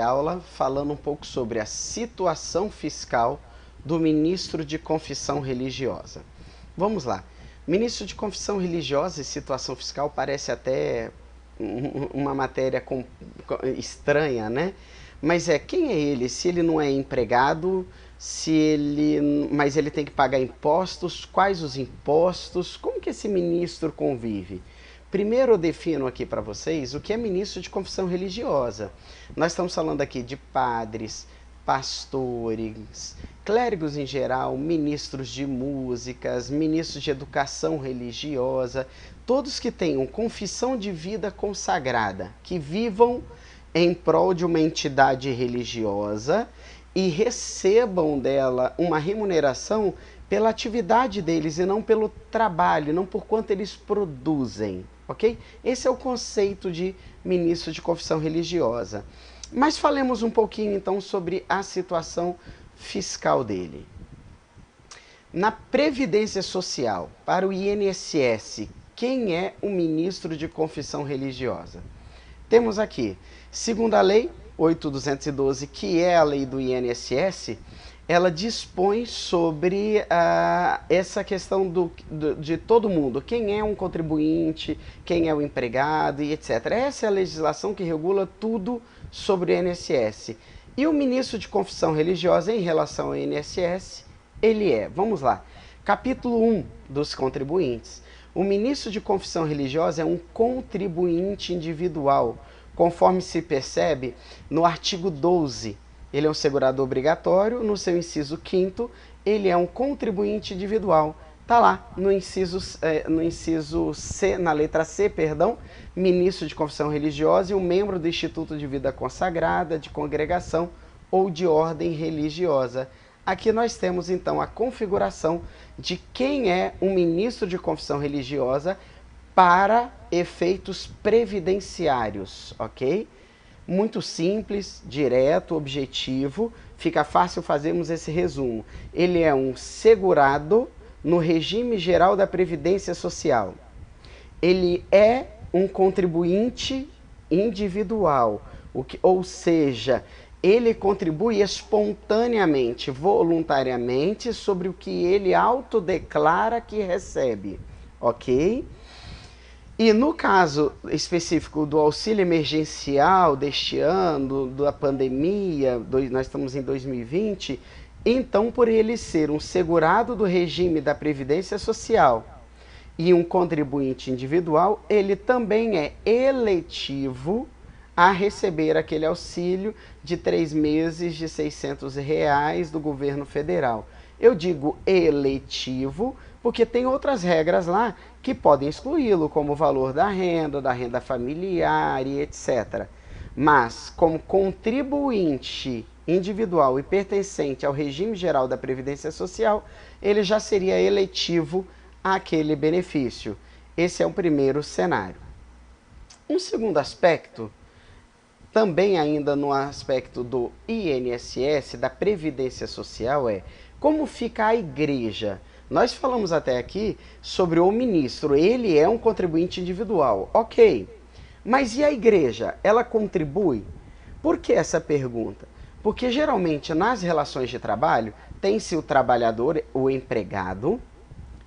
Aula falando um pouco sobre a situação fiscal do ministro de confissão religiosa. Vamos lá. Ministro de confissão religiosa e situação fiscal parece até uma matéria estranha, né? Mas quem é ele? Se ele não é empregado, mas ele tem que pagar impostos, quais os impostos? Como que esse ministro convive? Primeiro eu defino aqui para vocês o que é ministro de confissão religiosa. Nós estamos falando aqui de padres, pastores, clérigos em geral, ministros de músicas, ministros de educação religiosa, todos que tenham confissão de vida consagrada, que vivam em prol de uma entidade religiosa e recebam dela uma remuneração pela atividade deles e não pelo trabalho, não por quanto eles produzem, ok? Esse é o conceito de ministro de confissão religiosa. Mas falemos um pouquinho então sobre a situação fiscal dele. Na Previdência Social, para o INSS, quem é o ministro de confissão religiosa? Temos aqui, segundo a lei 8.212, que é a lei do INSS, ela dispõe sobre essa questão de todo mundo, quem é um contribuinte, quem é o empregado e etc. Essa é a legislação que regula tudo sobre o INSS. E o ministro de confissão religiosa em relação ao INSS, ele vamos lá, capítulo 1 dos contribuintes. O ministro de confissão religiosa é um contribuinte individual, conforme se percebe no artigo 12. Ele é um segurado obrigatório, no seu inciso 5º, ele é um contribuinte individual. Está lá no inciso C, na letra C, perdão, ministro de confissão religiosa e um membro do Instituto de Vida Consagrada, de congregação ou de ordem religiosa. Aqui nós temos então a configuração de quem é um ministro de confissão religiosa para efeitos previdenciários, ok? Muito simples, direto, objetivo, fica fácil fazermos esse resumo. Ele é um segurado no regime geral da Previdência Social. Ele é um contribuinte individual, ou seja, ele contribui espontaneamente, voluntariamente, sobre o que ele autodeclara que recebe, ok? E no caso específico do auxílio emergencial deste ano, da pandemia, nós estamos em 2020, então por ele ser um segurado do regime da Previdência Social e um contribuinte individual, ele também é eletivo a receber aquele auxílio de 3 meses de R$600 do governo federal. Eu digo eletivo porque tem outras regras lá que podem excluí-lo, como o valor da renda familiar e etc. Mas, como contribuinte individual e pertencente ao regime geral da Previdência Social, ele já seria eletivo àquele benefício. Esse é o primeiro cenário. Um segundo aspecto, também ainda no aspecto do INSS, da Previdência Social, como fica a igreja. Nós falamos até aqui sobre o ministro, ele é um contribuinte individual, ok. Mas e a igreja? Ela contribui? Por que essa pergunta? Porque geralmente nas relações de trabalho tem-se o trabalhador, o empregado,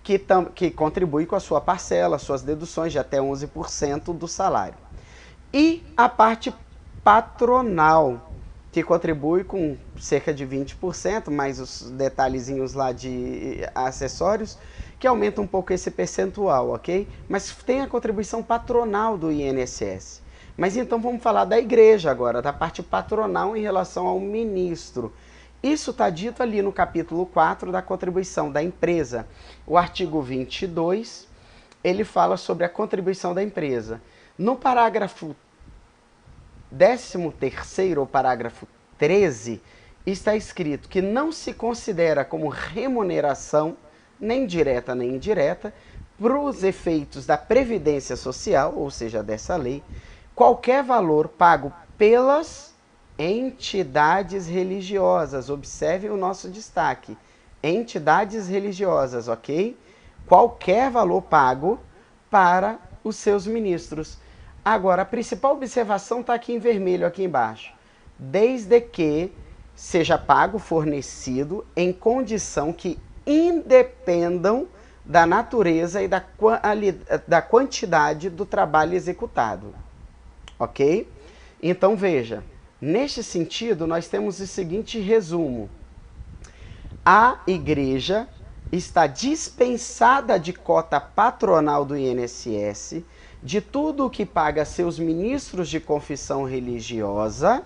que contribui com a sua parcela, suas deduções de até 11% do salário. E a parte patronal, que contribui com cerca de 20%, mais os detalhezinhos lá de acessórios, que aumenta um pouco esse percentual, ok? Mas tem a contribuição patronal do INSS. Mas então vamos falar da igreja agora, da parte patronal em relação ao ministro. Isso está dito ali no capítulo 4 da contribuição da empresa. O artigo 22, ele fala sobre a contribuição da empresa. No parágrafo 13º, ou parágrafo 13, está escrito que não se considera como remuneração, nem direta nem indireta, para os efeitos da Previdência Social, ou seja, dessa lei, qualquer valor pago pelas entidades religiosas. Observe o nosso destaque. Entidades religiosas, ok? Qualquer valor pago para os seus ministros. Agora, a principal observação está aqui em vermelho, aqui embaixo. desde que seja pago, fornecido, em condição que independam da natureza e da quantidade do trabalho executado. Ok? Então veja, neste sentido nós temos o seguinte resumo. A igreja está dispensada de cota patronal do INSS, de tudo o que paga seus ministros de confissão religiosa,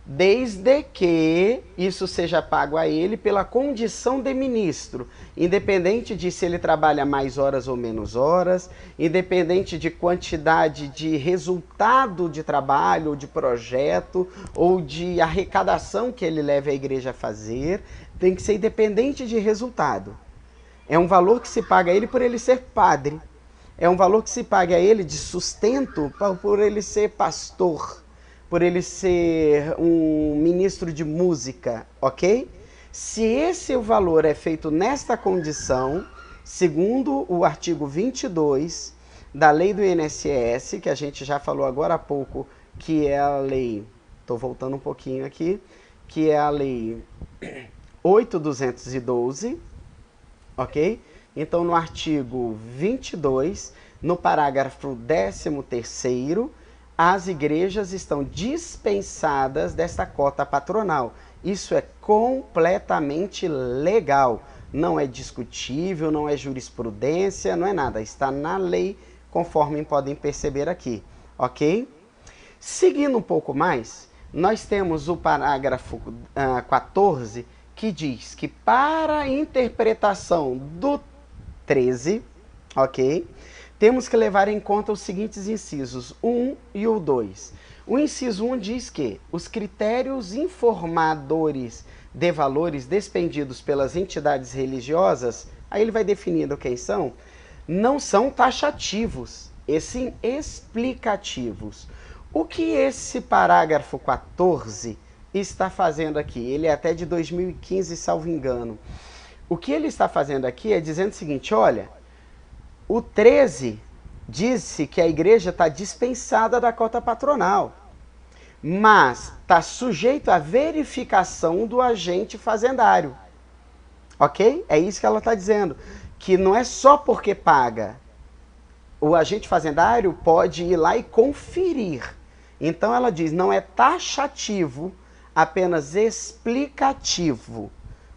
desde que isso seja pago a ele pela condição de ministro, independente de se ele trabalha mais horas ou menos horas, independente de quantidade de resultado de trabalho, ou de projeto, ou de arrecadação que ele leve a igreja a fazer, tem que ser independente de resultado. É um valor que se paga a ele por ele ser padre. É um valor que se paga a ele de sustento por ele ser pastor, por ele ser um ministro de música, ok? Se esse valor é feito nesta condição, segundo o artigo 22 da lei do INSS, que a gente já falou agora há pouco, que é a lei, estou voltando um pouquinho aqui, que é a lei 8.212, ok? Então, no artigo 22, no parágrafo 13º, as igrejas estão dispensadas desta cota patronal. Isso é completamente legal. Não é discutível, não é jurisprudência, não é nada. Está na lei, conforme podem perceber aqui, ok? Seguindo um pouco mais, nós temos o parágrafo 14, que diz que para a interpretação do 13, ok? Temos que levar em conta os seguintes incisos 1 e o 2. O inciso 1 diz que os critérios informadores de valores despendidos pelas entidades religiosas, aí ele vai definindo quem são, não são taxativos, e sim explicativos. O que esse parágrafo 14 está fazendo aqui? Ele é até de 2015, salvo engano. O que ele está fazendo aqui é dizendo o seguinte, olha, o 13 disse que a igreja está dispensada da cota patronal, mas está sujeito à verificação do agente fazendário, ok? É isso que ela está dizendo, que não é só porque paga. O agente fazendário pode ir lá e conferir. Então ela diz, não é taxativo, apenas explicativo,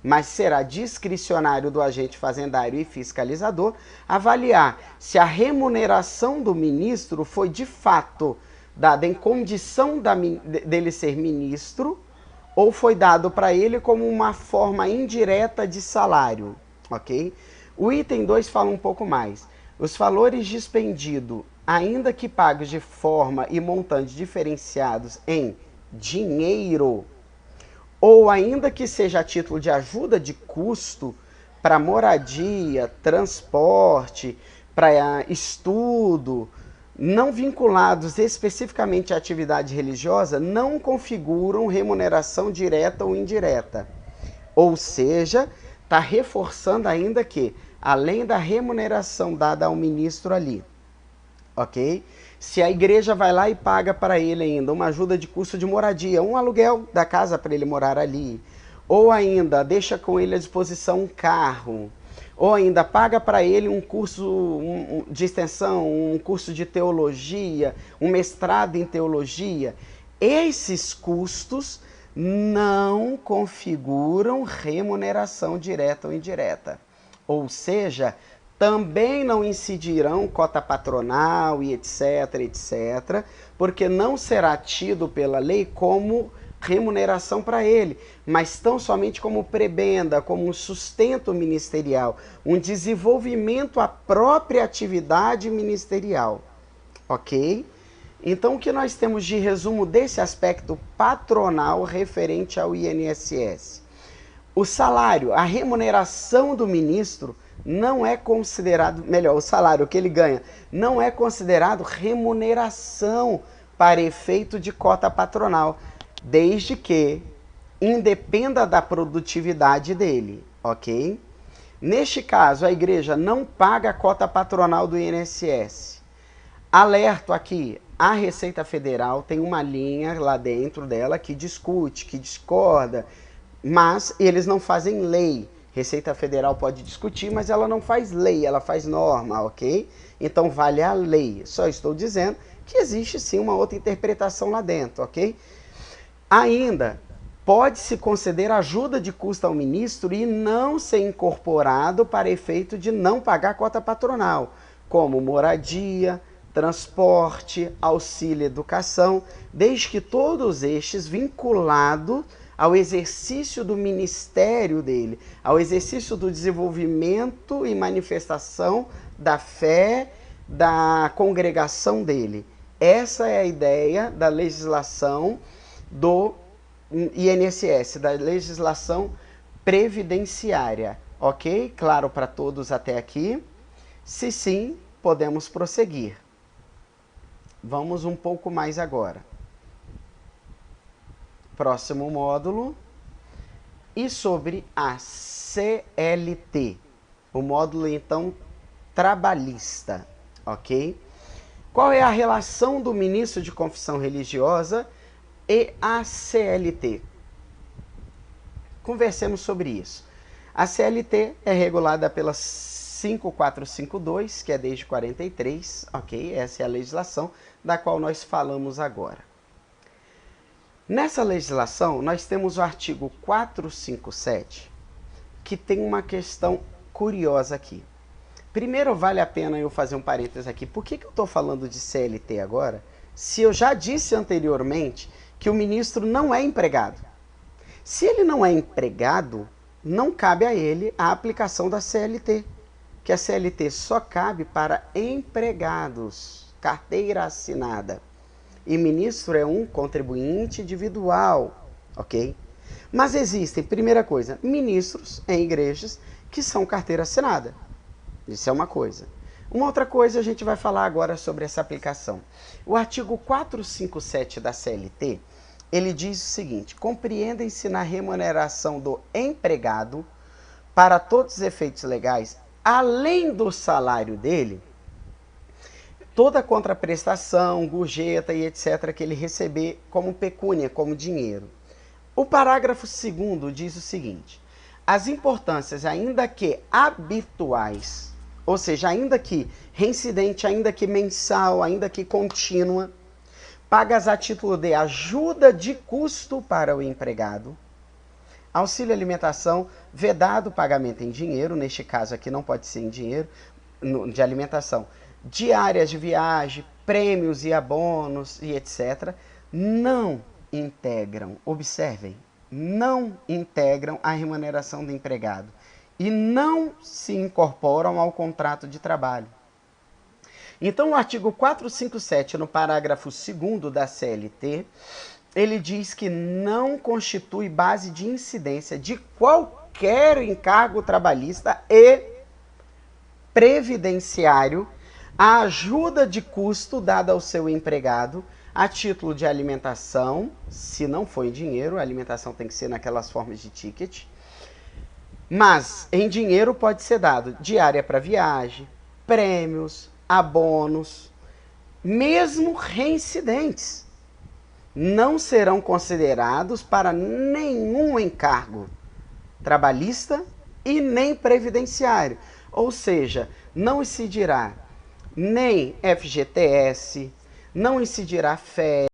mas será discricionário do agente fazendário e fiscalizador avaliar se a remuneração do ministro foi de fato dada em condição dele ser ministro ou foi dado para ele como uma forma indireta de salário, ok? O item 2 fala um pouco mais. Os valores dispendidos, ainda que pagos de forma e montante diferenciados em dinheiro, ou ainda que seja a título de ajuda de custo para moradia, transporte, para estudo, não vinculados especificamente à atividade religiosa, não configuram remuneração direta ou indireta. Ou seja, está reforçando ainda que, além da remuneração dada ao ministro ali, ok? Se a igreja vai lá e paga para ele ainda uma ajuda de custo de moradia, um aluguel da casa para ele morar ali, ou ainda deixa com ele à disposição um carro, ou ainda paga para ele um curso de extensão, um curso de teologia, um mestrado em teologia, esses custos não configuram remuneração direta ou indireta. Ou seja, também não incidirão cota patronal e etc, etc, porque não será tido pela lei como remuneração para ele, mas tão somente como prebenda, como um sustento ministerial, um desenvolvimento à própria atividade ministerial, ok? Então, o que nós temos de resumo desse aspecto patronal referente ao INSS? O salário, a remuneração do ministro não é considerado, melhor, o salário que ele ganha, não é considerado remuneração para efeito de cota patronal, desde que independa da produtividade dele, ok? Neste caso, a igreja não paga a cota patronal do INSS. Alerto aqui, a Receita Federal tem uma linha lá dentro dela que discute, que discorda, mas eles não fazem lei. Receita Federal pode discutir, mas ela não faz lei, ela faz norma, ok? Então vale a lei. Só estou dizendo que existe sim uma outra interpretação lá dentro, ok? Ainda pode-se conceder ajuda de custo ao ministro e não ser incorporado para efeito de não pagar cota patronal, como moradia, transporte, auxílio educação, desde que todos estes vinculados ao exercício do ministério dele, ao exercício do desenvolvimento e manifestação da fé da congregação dele. Essa é a ideia da legislação do INSS, da legislação previdenciária. Ok? Claro para todos até aqui? Se sim, podemos prosseguir. Vamos um pouco mais agora. Próximo módulo. E sobre a CLT. O módulo, então, trabalhista. Ok? Qual é a relação do ministro de confissão religiosa e a CLT? Conversemos sobre isso. A CLT é regulada pela 5452, que é desde 43, ok? Essa é a legislação da qual nós falamos agora. Nessa legislação, nós temos o artigo 457, que tem uma questão curiosa aqui. Primeiro, vale a pena eu fazer um parênteses aqui. Por que eu estou falando de CLT agora, se eu já disse anteriormente que o ministro não é empregado? Se ele não é empregado, não cabe a ele a aplicação da CLT, que a CLT só cabe para empregados, carteira assinada. E ministro é um contribuinte individual, ok? Mas existem, primeira coisa, ministros em igrejas que são carteira assinada. Isso é uma coisa. Uma outra coisa, a gente vai falar agora sobre essa aplicação. O artigo 457 da CLT, ele diz o seguinte: compreendem-se na remuneração do empregado, para todos os efeitos legais, além do salário dele, toda a contraprestação, gorjeta e etc. que ele receber como pecúnia, como dinheiro. O parágrafo 2º diz o seguinte: as importâncias, ainda que habituais, ou seja, ainda que reincidente, ainda que mensal, ainda que contínua, pagas a título de ajuda de custo para o empregado, auxílio alimentação, vedado o pagamento em dinheiro, neste caso aqui não pode ser em dinheiro, de alimentação, diárias de viagem, prêmios e abonos e etc., não integram, observem, não integram a remuneração do empregado e não se incorporam ao contrato de trabalho. Então, o artigo 457, no parágrafo 2º da CLT, ele diz que não constitui base de incidência de qualquer encargo trabalhista e previdenciário a ajuda de custo dada ao seu empregado a título de alimentação, se não for em dinheiro, a alimentação tem que ser naquelas formas de ticket, mas em dinheiro pode ser dado diária para viagem, prêmios, abonos, mesmo reincidentes, não serão considerados para nenhum encargo trabalhista e nem previdenciário, ou seja, não incidirá nem FGTS, não incidirá férias,